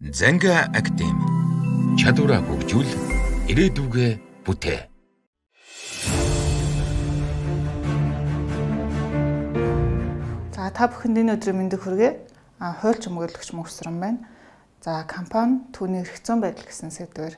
Занга Академи чадвараа хөгжүүл ирээдүгэ бүтээ. За та бүхэнд энэ өдрийн мэндийг хүргэе. Хууль чимэглэгч мөрсрөн байна. За компани түүний эрх зүйн байдал гэсэн сэдвээр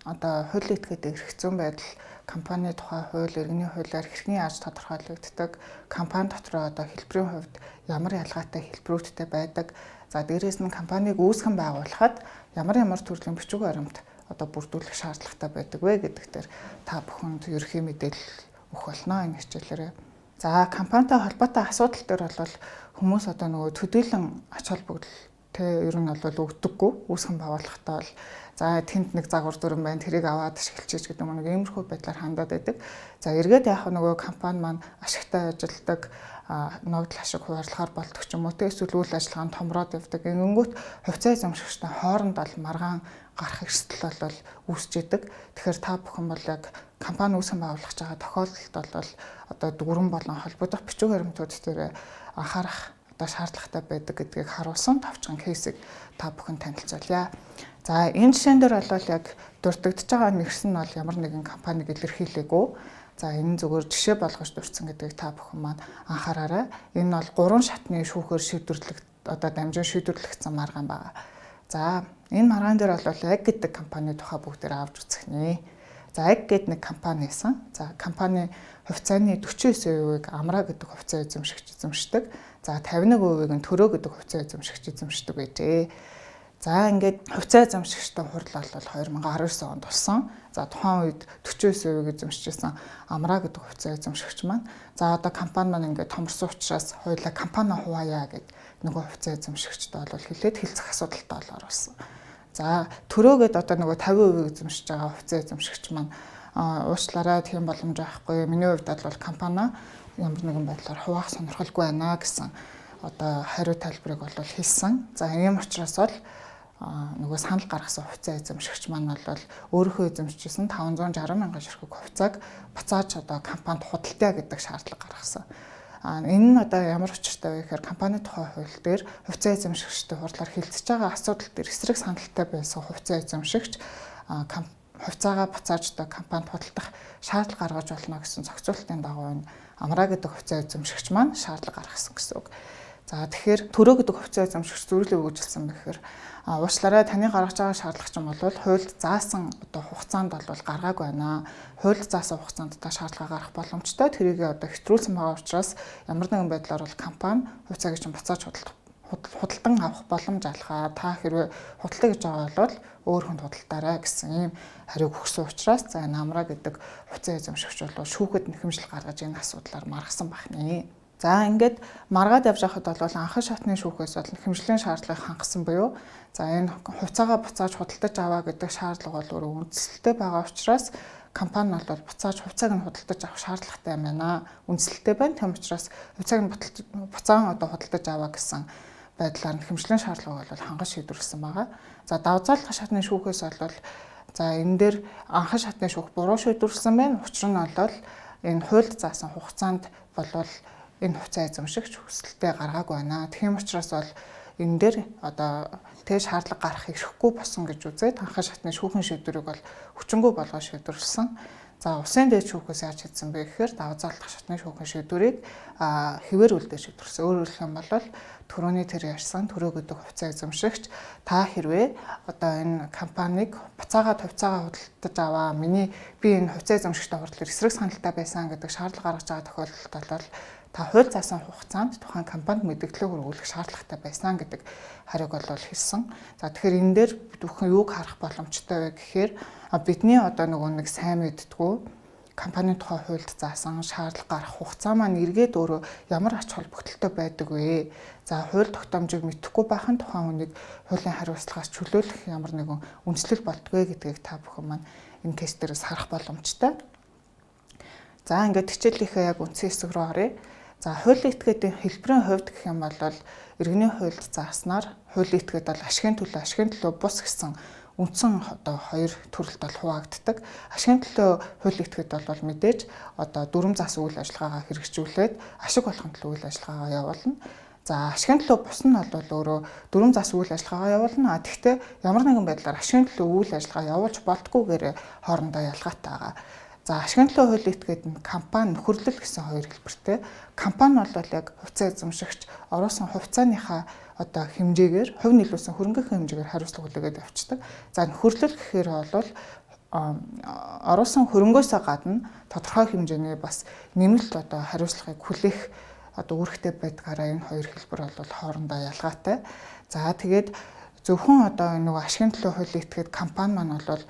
одоо хуулийн этгээд эрх зүйн байдал компани тухай хууль, иргэний хуулиар хэрхэн яаж тодорхойлогддог, компани дотроо одоо хэлбэрийн хувьд ямар ялгаатай хэлбэрүүдтэй байдаг. За дээрээс нь компанийг үүсгэн байгуулахад ямар төрлийн бичиг баримт одоо бүрдүүлэх шаардлагатай байдаг вэ гэдэг дээр та бүхэнд ерөнхий мэдээлэл өгөх болно энэ хичээлээрээ. За компанитай холбоотой асуудал дээр бол хүмүүс одоо нөгөө төдийлөн ач холбогдол ер нь бол өгдөггүй үүсгэн байгуулахдаа бол за тэнд нэг загвар дүрэн байна тэрийг аваад ашиглаж гэдэг нэг иймэрхүү байдлаар хандаад байдаг. За эргээд яг нөгөө компани маань ашигтай ажилдаг ногдол ашиг хуваарлахаар болдог ч юм уу эсвэл үйл ажиллагаа нь томроод явдаг. Ингэнгүүт хувьцаа эзэмшигчтэй хооронд бол маргаан гарах эрсдэл бол үүсч идэг. Тэгэхээр та бүхэн бол яг компани үүсгэн байгуулах байгаа тохиолдолд бол одоо дүрэн болон холбогдох бичиг баримтууд дээр анхаарах шаардлагатай байдаг гэдгийг харуулсан товчхон кейсийг та бүхэн танилцуулъя. За энэ жишээн дээр бол яг дурддагдж байгаа нэрс нь бол ямар нэгэн компаниг илэрхийлээгүй. За энэ зүгээр жишээ болгож дурдсан гэдгийг та бүхэн маань анхаараарай. Энэ бол 3 шатны шүүхээр одоо дамжин шийдвэрлэгдсэн маргаан байна. За энэ маргаан дээр бол яг гэдэг компани тухай бүгдээр авч үзэх нэ. За яг гэдэг нэг компани байсан. За компани хувьцааны 49%-ийг Амраа гэдэг хувьцаа эзэмшигч эзэмшдэг. За 51%-ийг нь Төрөө гэдэг хувьцаа эзэмшигч эзэмшдэг байжээ. За ингээд хувьцаа эзэмшигчтэй хурал бол 2019 онд болсон. За тухайн үед 49%-ийг эзэмшижсэн Амраа гэдэг хувьцаа эзэмшигч маань за одоо компани маань ингээд томорсон учраас хоёулаа компани хуваая гэд нөгөө хувьцаа эзэмшигчтэй бол хэлээд хэлцэх асуудалтай бол орсон. За Төрөөгээд одоо нөгөө 50% эзэмшиж байгаа хувьцаа эзэмшигч маань уучлаарай тийм боломж байхгүй. Миний хувьд бол компани ямар нэгэн байдлаар хуваах сонирхолгүй байна гэсэн одоо хариу тайлбарыг бол хэлсэн. За ийм учраас бол нөгөө санал гаргасан хувьцаа эзэмшигч маань бол өөрийнхөө эзэмшижсэн 560 мянган ширхэг хувьцааг буцааж одоо компанид худалдаа гэдэг шаардлага гаргасан. Энэ нь одоо ямар учиртай вэ гэхээр компани тухай хууль дээр хувьцаа эзэмшигчтэй хурлаар хилцэж байгаа асуудал дээр эсрэг саналтай байсан хувьцаа эзэмшигч хувьцаагаа буцааж одоо компанид худалдах шаардлага гаргаж болно гэсэн зохицуултын дагуу энэ Амраа гэдэг хувьцаа эзэмшигч маань шаардлага гаргасан гэсэн үг. За тэгэхээр Төрөө гэдэг хувьцаа эзэмшигч зөвлөлөө өгүүлсэн бэхээр уучлаарай таны гаргаж байгаа шаардлага ч юм бол хуульд заасан одоо хугацаанд бол гаргаагүй байна. Хуульд заасан хугацаанд та шаардлага гаргах боломжтой. Тэрийг одоо хэтрүүлсэн байгаа учраас ямар нэгэн байдлаар бол компани хувьцааг чинь буцааж худалдан авах боломж алхаа. Та хэрвээ худалдаа гэж байгаа бол өөр хүнд худалдаарай гэсэн ийм хариуг өгсөн учраас за энэ Амраа гэдэг хувьцаа эзэмшигч бол шүүхэд нэхэмжил гаргаж энэ асуудлаар маргасан бахны. За ингээд маргаад явж байхад бол анхан шатны шүүхээс бол нэхэмжлийн шаардлагыг хангасан буюу за энэ хувьцаагаа буцааж худалдаж аваа гэдэг шаардлага бол өөрөө үндсэлтэй байгаа учраас компани бол буцааж хувьцааг нь худалдаж авах шаардлагатай юм байна. Үндсэлтэй байна. Тэм учраас хувьцааг нь буцаан одоо худалдаж аваа гэсэн байдлаар нэхэмжлийн шаардлагыг бол хангаж шийдвэрлсэн байгаа. За давзаалдах шатны шүүхээс бол за энэ дээр анхан шатны шүүх буруу шийдвэрлсэн байна. Учир нь бол энэ хуульд заасан хугацаанд болвол энэ хувьцаа эзэмшигч хүсэлтэд гаргаагүй байна. Тийм учраас бол энэ дээр одоо тэг шаардлага гарах эрхгүй болсон гэж үзээд анхан шатны шүүхийн шийдвэрийг бол хүчингү болгож шийдвэрлсэн. За усын дээд шүүхээс яаж хийсэн бэ гэхээр давзаалдах шатны шүүхийн шийдвэрийг хэвээр үлдээ шийдвэрлсэн. Өөрөөр хэлэх юм бол түрүүний тэр ярьсан Төрөө гэдэг хувьцаа эзэмшигч та хэрвээ одоо энэ компанийг буцаагаад хувьцаагаа худалдаж аваа би энэ хувьцаа эзэмшигчтэй хурлаар эсрэг саналтай байсан гэдэг шаардлага гаргаж байгаа тохиолдолд бол та хууль заасан хугацаанд тухайн компанид мэдээлэл хүргүүлэх шаардлагатай байсан гэдэг хариуг бол хэлсэн. За тэгэхээр энэ дээр бүхэн юуг харах боломжтой вэ гэхээр бидний одоо нэг сайн мэддгүү компанийн тухай хуульд заасан шаардлага гарах хугацаа маань эргээд өөрөө ямар ач холбогдолтой байдаг вэ? За хууль тогтоомжийг мэдэхгүй байхын тухайн хүнийг хуулийн хариуцлагаас чөлөөлөх ямар нэгэн үндэслэл болтгоо гэдгийг та бүхэн маань энэ кейс дээрээс харах боломжтой. За ингээд хичээлийнхээ яг үндсэн хэсэг рүү оръё. За хуулийн этгээдийн хэлбэрийн хувьд гэх юм бол иргэний хуульд зааснаар хуулийн этгээд бол ашигын төлөө бус гэсэн үндсэн одоо хоёр төрөлд бол хуваагддаг. Ашигын төлөө хуулийн этгээд бол мэдээж одоо дүрм зас үйл ажиллагаагаа хэрэгжүүлээд ашиг олохын төлөө үйл ажиллагаагаа явуулна. За ашигын төлөө бус нь бол өөрөө дүрм зас үйл ажиллагаагаа явуулна. Тэгэхдээ ямар нэгэн байдлаар ашигын төлөө үйл ажиллагаа явуулж болтгүйгээр хоорондоо ялгаатай байгаа. За ашигын төлөө хууль этгээд нь компани нөхөрлөл гэсэн хоёр хэлбэртэй. Компани бол яг хувьцаа эзэмшигч оруулсан хувьцааныхаа одоо хэмжээгээр хувь нийлүүлсэн хөрөнгөний хэмжээгээр хариуцлага хүлээгээд авчдаг. За нөхөрлөл гэхээр бол оруулсан хөрөнгөөсөө гадна тодорхой хэмжээний бас нэмэлт одоо хариуцлагыг хүлээх одоо үүрэгтэй байдгаараа энэ хоёр хэлбэр бол хоорондоо ялгаатай. За тэгээд зөвхөн одоо нөгөө ашигын төлөө хуулийг этгээд компани маань бол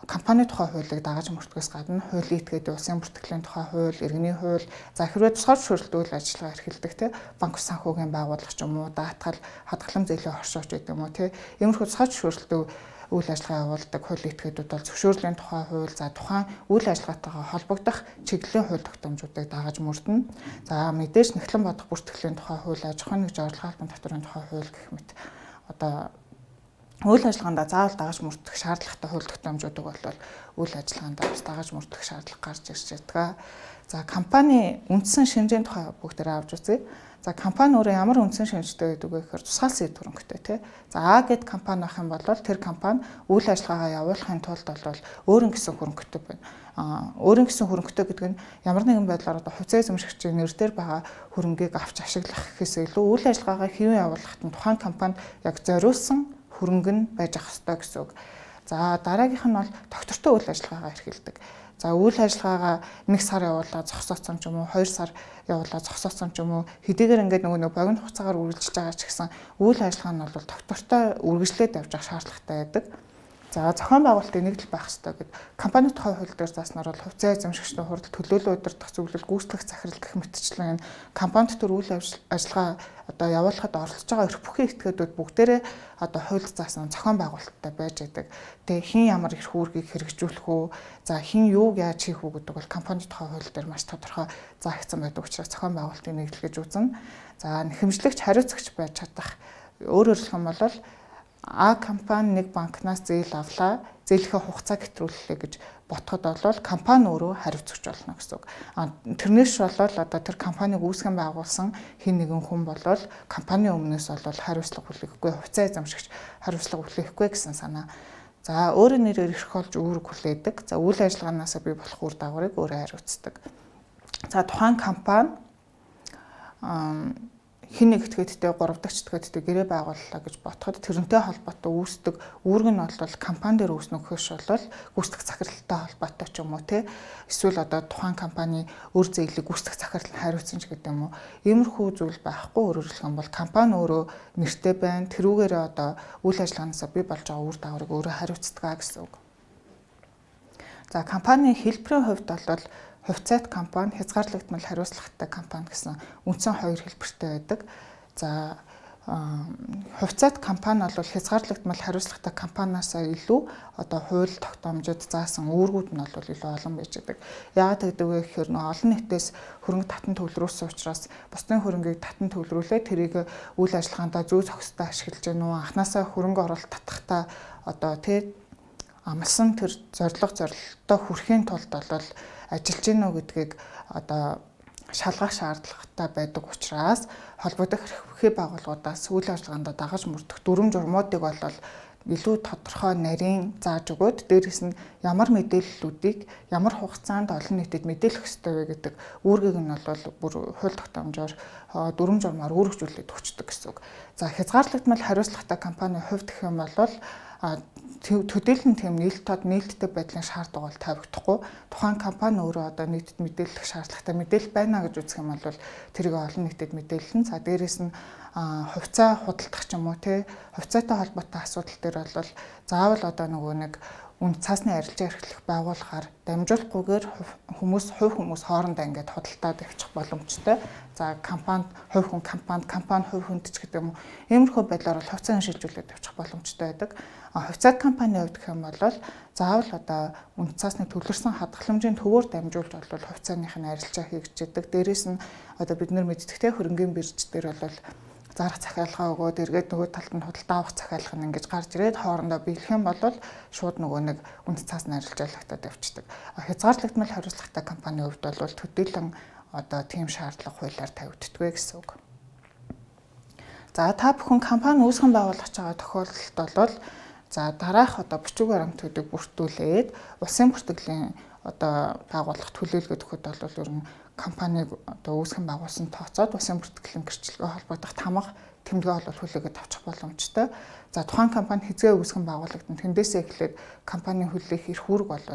компани тухай хуулийг дагаж мөрдөхөөс гадна хуулийн этгээд улсын бүртгэлийн тухай хууль, иргэний хууль, за хэрвээ тусгай зөвшөөрөлт үйл ажиллагаа эрхэлдэг те банк санхүүгийн байгууллага ч юм уу, даатгал, хадгалан зээлийн хоршооч гэдэг юм уу те иймэрхүү тусгай зөвшөөрөлтөө үйл ажиллагаа явуулдаг хуулийн этгээдүүд бол зөвшөөрлийн тухай хууль, за тухайн үйл ажиллагаатайгаа холбогдох чиглэлийн хууль тогтоомжуудыг дагаж мөрдөнө. За мэдээж нэхлэн бодох бүртгэлийн тухай хууль, аж ахуйн нэгж орлогын албан татварын тухай хууль гэх мэт одоо үйл ажиллагаанд заавал дагаж мөрдөх шаардлагатай хууль тогтоомжуудыг бол үйл ажиллагаанд бас дагаж мөрдөх шаардлага гарч ирж байгаа. За компани үндсэн шинжийн тухай бүгдээрээ авч үзье. За компани өөрөө ямар үндсэн шинжтэй байдаг вэ гэхээр тусгай сэдв хөрөнгөтэй тий. За А гэд компани авах юм бол тэр компани үйл ажиллагаагаа явуулахын тулд бол өөрийн гэсэн хөрөнгөтэй байна. Өөрийн гэсэн хөрөнгөтэй гэдэг нь ямар нэгэн байдлаар одоо хувьцаа эзэмшигчийн нэр дээр байгаа хөрөнгийг авч ашиглах гэхээс илүү үйл ажиллагаагаа хэвэн явуулахад нь тухайн компанид яг зориулсан хөрөнгө нь байж ах ёстой гэсэн үг. За дараагийнх нь бол тогтвортой үйл ажиллагаагаа эрхэлдэг. За үйл ажиллагаагаа 1 сар явуулаад зогсооцсон ч юм уу, 2 сар явуулаад зогсооцсон ч юм уу, хэдийгээр ингээд нөгөө богино хугацаагаар үргэлжлэж байгаа ч гэсэн үйл ажиллагаа нь бол тогтвортой үргэлжлээд явж байгаа шаардлагатай байдаг. За зохион байгуулалтын нэгдэл байх ёстой гэдэг. Компани тухай хууль дээр зааснаар бол хувьцаа эзэмшигчдийн хурал төлөөлөл удирдах зөвлөл гүйцэтгэх захирал гэх мэтчлэн компанид төр үйл ажиллагаа одоо явуулахад оролцож байгаа эрх бүхий этгээдүүд бүгдээрээ одоо хуульд заасан зохион байгуулалттай байж байдаг. Тэгээ хин ямар эрх үүргийг хэрэгжүүлэх үү, за хин юуг яаж хийх үү гэдэг бол компани тухай хууль дээр маш тодорхой заагдсан байдаг учраас зохион байгуулалтын нэгдэл гэж үзнэ. За нэхэмжлэгч хариуцагч байж чадах. Өөрөөр хэлэх юм бол А компани нэг банкнаас зээл авлаа, зээлийнхээ хугацаа гэтрүүллээ гэж ботход бол компани өөрөө хариуцагч болно гэсэн үг. Тэрнээс болол одоо тэр компаниг үүсгэн байгуулсан хэн нэгэн хүн болол компани өмнөөс бол хариуцлага хүлээхгүй, хувьцаа эзэмшигч хариуцлага хүлээхгүй гэсэн санаа. За өөрийн нэрээр эрх олж үүрэг хүлээдэг. За үйл ажиллагаанаас бий болох үр дагаврыг өөрөө хариуцдаг. За тухайн компани хин нэг этгээдтэй 3 дахь этгээдтэй гэрээ байгууллаа гэж ботход тэрнтэй холбоотой үүсдэг үүрэг нь бол компани дээр үүснэ гэхээс бол гүйцэтгэх захиралтай холбоотой ч юм уу те эсвэл одоо тухайн компани өр зээлийг гүйцэтгэх захирал нь хариуцсан ч гэдэг юм уу иймэрхүү зүйл байхгүй. Өөрөөр хэлэх юм бол компани өөрөө нэртэй байна, тэрүүгээрээ одоо үйл ажиллагаанаас бий болж байгаа үр дагаврыг өөрөө хариуцдаг гэсэн үг. За компани хэлбэрийн хувьд бол хувьцаат компани, хязгаарлагдмал хариуцлагатай компани гэсэн үндсэн хоёр хэлбэртэй байдаг. За хувьцаат компани бол хязгаарлагдмал хариуцлагатай компаниас илүү одоо хууль тогтоомжид заасан үүргүүд нь бол илүү олон байж байдаг. Яагаад гэдэг вэ гэхээр олон нийтээс хөрөнгө татан төвлөрүүлсэн учраас бусдын хөрөнгийг татан төвлөрүүлээ тэрийг үйл ажиллагаандаа зүй зохистой ашиглаж гэнэ үү, анханасаа хөрөнгө оруулалт татахтаа одоо тэр амлсан тэр зорилтой хүрэхийн тулд бол ажиллаж гинөө гэдгийг одоо шалгах шаардлагатай байдаг учраас холбогдох эрх бүхий байгууллагуудаас үйл ажиллагаанд дагаж мөрдөх дүрм журмуудыг бол илүү тодорхой нарийн зааж өгөөд дээрээс нь ямар мэдээллүүдийг ямар хугацаанд олон нийтэд мэдээлэх ёстой вэ гэдэг үүргийг нь бол бүр хууль тогтоомжоор дүрм журмаар үүргэжүүлээд өгчдөг гэсэн үг. За хязгаарлагдмал хариуцлагатай компанийн хувьд гэх юм бол төдийлөн тийм нээлттэй байдлын шаардлага бол тавигдахгүй. Тухайн компани өөрөө одоо нийтэд мэдээлэх шаардлагатай мэдээлэл байна гэж үзэх юм бол тэрийг олон нийтэд мэдээлнэ. За дээрэс нь хувьцаа худалдах ч юм уу те хувьцаатай холбоотой асуудал дээр бол заавал одоо нөгөө нэг үнд цаасны арилжаа эрхлэх байгууллагаар дамжуулахгүйгээр хувь хүмүүс хоорондоо ингээд худалдаад явчих боломжтой. За компани хувь хүнд ч гэдэг юм уу. Иймэрхүү байдлаар бол хувьцаа шилжүүлээд явчих боломжтой байдаг. Хувьцаат компанийн хувьд гэх юм бол заавал одоо үнд цаасны төвлөрсөн хадгаламжийн төвөөр дамжуулж бол хувьцааных нь арилжаа хийгддэг. Дээрээс нь одоо бид нар мэддэгтэй хөрөнгөний бирж дээр бол зарах захиалгаа өгөөд эргээд нөгөө талд нь худалдаа авах захиалга нь ингэж гарч ирээд хоорондоо биелэх юм бол шууд нөгөө нэг үнд цаасны арилжаалагтад явчихдаг. Хязгаарлагдмал хариуцлагатай компанийн хувьд бол төдийлөн одоо тийм шаардлага хуулиар тавигддаг гэсэн үг. За та бүхэн компани үүсгэн байгуулах байгаа тохиолдолд бол за дараах одоо бичиг баримтуудыг бүртгүүлээд улсын бүртгэлийн одоо байгуулах төлөөлөгөө өгөхөд бол ер нь компаниг одоо үүсгэн байгуулсан тооцоод улсын бүртгэлийн гэрчлэгээ холбогдох тамга тэмдэглэл бол хүлээгээд авчих боломжтой. За тухайн компани хизээ үүсгэн байгуулагдсан тэндээсээ эхлээд компани хүлээх эрх үүрэг бол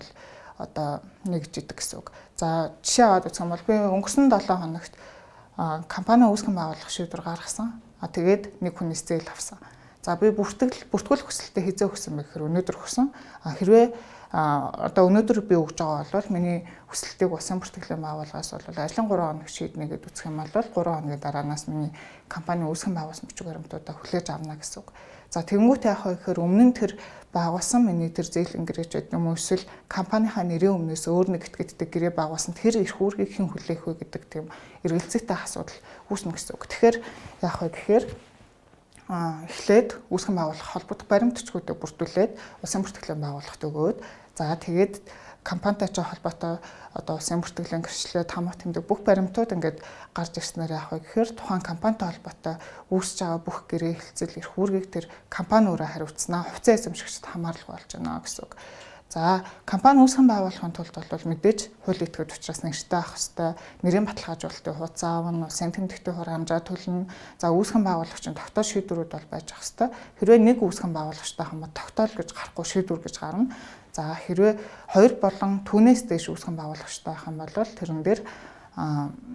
одоо нэгж идэг гэсэн үг. За жишээ аваад үзэх юм бол би өнгөрсөн 7 хоногт компани үүсгэн байгуулах шийдвэр гаргасан. Тэгээд нэг хүнээс зээл авсан. За би бүртгүүлэх хүсэлтэд хизээ өгсөн бэ гэхээр өнөөдөр өгсөн. Хэрвээ одоо өнөөдөр би өгж байгаа бол миний хүсэлтийг улсын бүртгэлийн байгууллагаас бол ажлын 3 хоног шийднэ гэдээ үзэх юм бол 3 хоногийн дараанаас миний компани үүсгэн байгуулсан бичиг баримтуудаа хүлээж авна гэсэн үг. За тэгэнгүүт яах вэ гэхээр өмнө нь тэр байгуулсан миний тэр зээлийн гэрээч гэдэг юм уу эсвэл компанийнхаа нэрийн өмнөөс өөр нэг этгээдтэй гэрээ байгуулсан тэр эрх үүргийг хэн хүлээх вэ гэдэг тийм эргэлзээтэй асуудал үүснэ гэсэн үг. Тэгэхээр яах вэ гэхээр эхлээд үүсгэн байгуулах холбогдох баримтчгуудыг бүртгүүлээд улсын бүртгэлийн байгууллагт өгөөд за тэгээд компанитай ч холбоотой одоо улсын бүртгэлийн гэрчлэлээ тамга тэмдэг бүх баримтууд ингээд гарч ирснээр яах вэ гэхээр тухайн компанитай холбоотой үүсэж байгаа бүх гэрээ хэлцэл эрх үүргийг тэр компани өөрөө хариуцнаа хувьцаа эзэмшигчд хамаарлах болж байна гэсэн үг. За компани үүсгэн байгуулахын тулд бол мэдээж хууль этгээд учраас нэртэй авах хэрэгтэй, нэрийн баталгаажуулалтын хуудас аавна, улсын тэмдэгтийн хур хамжаа төлнө. За үүсгэн байгуулагчийн тогтоол шийдвэрүүд бол байж ах хэрэгтэй. Хэрвээ нэг үүсгэн байгуулагчтай хамт тогтоол гэж гарахгүй шийдвэр гэж гарна. За хэрвээ 2 болон түүнээс дээш үүсгэн байгуулагчтай байх юм бол тэрэн дээр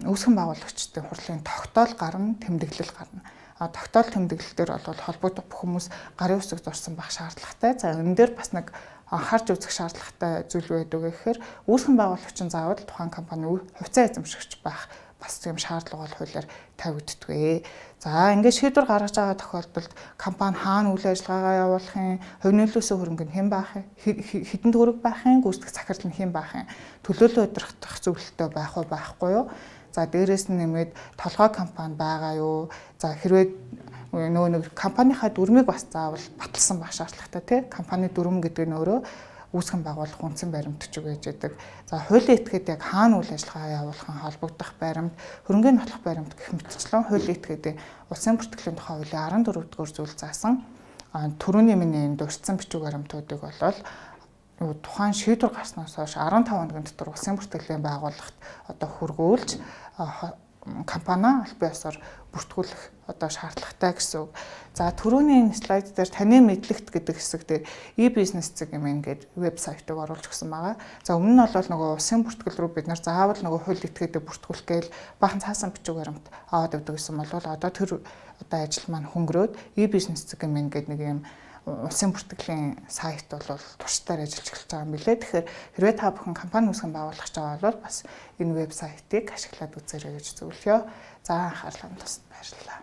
үүсгэн байгуулагчдын хурлын тогтоол гарна, тэмдэглэл гарна. Тогтоол тэмдэглэл дээр бол холбогдох бүх хүмүүс гарын үсэг зурсан байх шаардлагатай. За энэ дээр бас нэг харж үзэх шаардлагатай зүйл байдаг гэхээр үүсгэн байгуулагчин заавал тухайн компани хувьцаа эзэмшигч байх бас тийм шаардлага бол хуулиар тавигддаггүй. За ингээд шийдвэр гаргаж байгаа тохиолдолд компани хаана үйл ажиллагаагаа явуулахын, хувь нөлөөсөө хөрөнгө нь хэн байх юм, хэдэн төгрөг байх юм, гүйцэтгэх захирал нь хэн байх юм, төлөөлөл удирдах зөвлөлтөө байх уу байхгүй юу? За дээрэс нь нэмээд толгой компани байгаа юу? За хэрвээ нөгөө нэг компанийнхаа дүрмийг бас заавал баталсан байх шаардлагатай тий. Компани дүрм гэдэг нь өөрөө үүсгэн байгуулах үндсэн баримтчиг байж байдаг. За хуулийн этгээд яг хаана үйл ажиллагаа явуулахын холбогдох баримт, хөрөнгөний нотлох баримт гэх мэтчлэн хуулийн этгээдийн улсын бүртгэлийн тухай хуулийн 14 дугаар зүйл заасан түрүүний миний дурдсан бичиг баримтуудыг болол тухайн шийдвэр гарснаас хойш 15 хоногийн дотор улсын бүртгэлийн байгууллагт одоо хүргүүлж компани аль бие усаар бүртгүүлэх одоо шаардлагатай гэсэн үг. За түрүүний энэ слайд дээр таны мэдлэгт гэдэг хэсэг дээр e-business цэг юм ингээд вебсайтыг оруулж өгсөн байгаа. За өмнө нь бол нөгөө улсын бүртгэл рүү бид нар заавал нөгөө хууль этгээдээ бүртгүүлэх гээл бахан цаасан бичиг баримт аваад өгдөг гэсэн бол одоо тэр одоо ажил маань хөнгөрөөд e-business цэг юм ингээд нэг юм улсын бүртгэлийн сайт бол туршдаар ажиллаж эхэлж байгаа юм билээ. Тэгэхээр хэрвээ та бүхэн компани үүсгэн байгуулах гэж байгаа бол бас энэ вебсайтыг ашиглаад үзээрэй гэж зөвлөё. За анхаарлаа тусад баярлалаа.